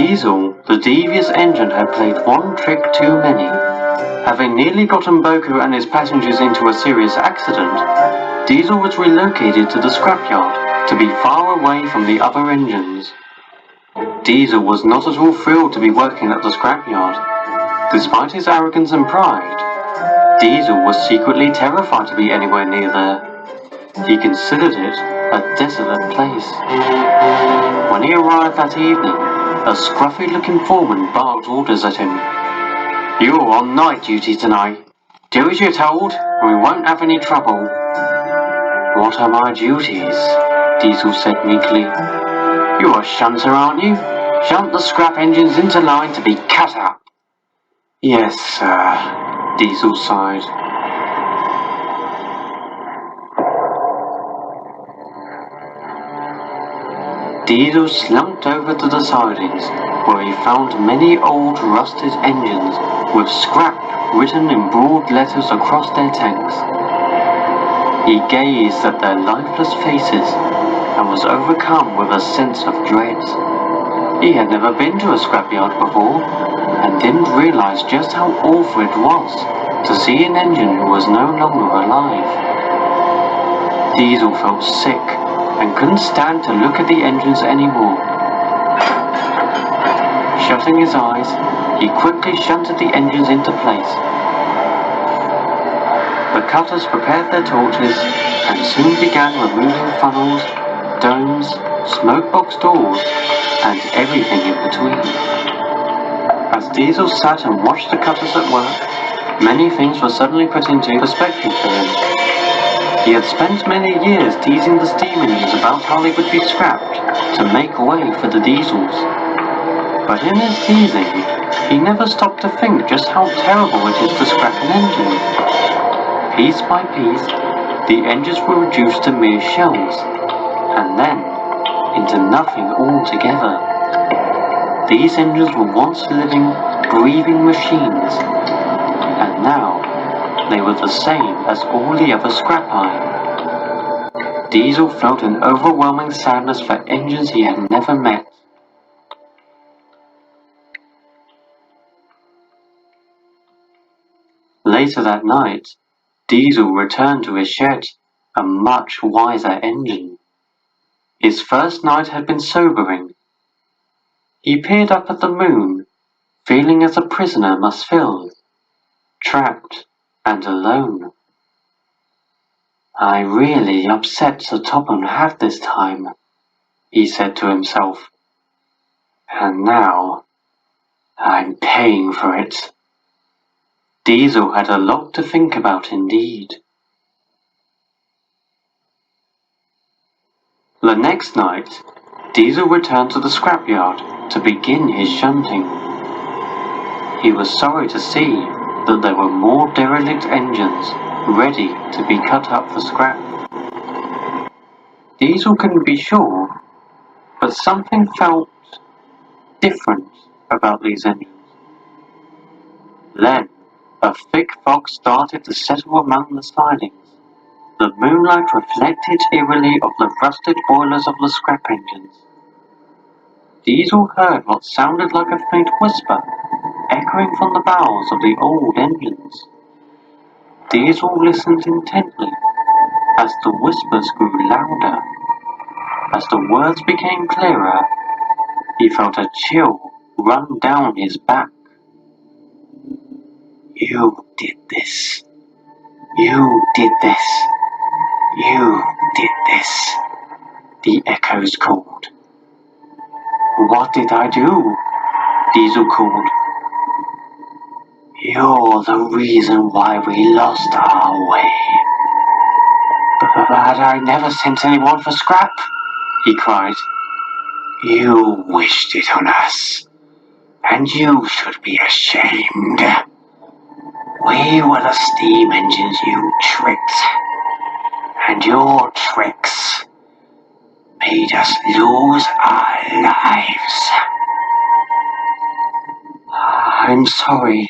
Diesel, the devious engine, had played one trick too many. Having nearly gotten Boku and his passengers into a serious accident, Diesel was relocated to the scrapyard to be far away from the other engines. Diesel was not at all thrilled to be working at the scrapyard. Despite his arrogance and pride, Diesel was secretly terrified to be anywhere near there. He considered it a desolate place. When he arrived that evening, a scruffy-looking foreman barked orders at him. "You're on night duty tonight. Do as you're told, and we won't have any trouble." "What are my duties?" Diesel said meekly. "You're a shunter, aren't you? Shunt the scrap engines into line to be cut up." "Yes, sir," Diesel sighed. Diesel slumped over to the sidings, where he found many old rusted engines with scrap written in broad letters across their tanks. He gazed at their lifeless faces and was overcome with a sense of dread. He had never been to a scrapyard before, and didn't realize just how awful it was to see an engine who was no longer alive. Diesel felt sick and couldn't stand to look at the engines anymore. Shutting his eyes, he quickly shunted the engines into place. The cutters prepared their torches and soon began removing funnels, domes, smokebox doors, and everything in between. As Diesel sat and watched the cutters at work, many things were suddenly put into perspective for him. He had spent many years teasing the steam engines about how they would be scrapped to make way for the diesels. But in his teasing, he never stopped to think just how terrible it is to scrap an engine. Piece by piece, the engines were reduced to mere shells, and then into nothing altogether. These engines were once living, breathing machines, and now they were the same as all the other scrap iron. Diesel felt an overwhelming sadness for engines he had never met. Later that night, Diesel returned to his shed, a much wiser engine. His first night had been sobering. He peered up at the moon, feeling as a prisoner must feel, trapped and alone. "I really upset the top and half this time," he said to himself. "And now I'm paying for it." Diesel had a lot to think about indeed. The next night, Diesel returned to the scrapyard to begin his shunting. He was sorry to see that there were more derelict engines ready to be cut up for scrap. Diesel couldn't be sure, but something felt different about these engines. Then, a thick fog started to settle among the sidings. The moonlight reflected eerily off the rusted boilers of the scrap engines. Diesel heard what sounded like a faint whisper, echoing from the bowels of the old engines. Diesel listened intently, as the whispers grew louder. As the words became clearer, he felt a chill run down his back. "You did this. You did this. You did this," the echoes called. "What did I do?" Diesel called. "You're the reason why we lost our way." "But I never sent anyone for scrap," he cried. "You wished it on us, and you should be ashamed. We were the steam engines you tricked, and your tricks made us lose our lives." I'm sorry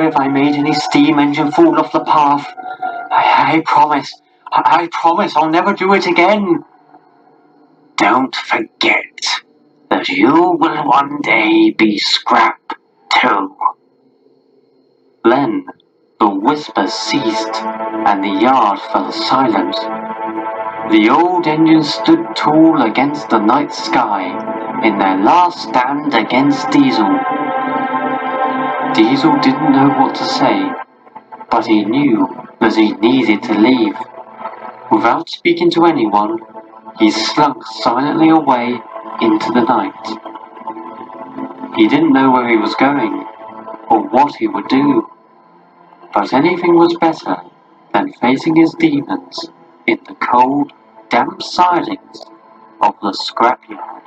if I made any steam engine fall off the path. I promise I'll never do it again." "Don't forget, that you will one day be scrap too. Then the whispers ceased, and the yard fell silent. The old engines stood tall against the night sky in their last stand against Diesel. Diesel didn't know what to say, but he knew that he needed to leave. Without speaking to anyone, he slunk silently away into the night. He didn't know where he was going, or what he would do, but anything was better than facing his demons in the cold, damp silence of the scrapyard.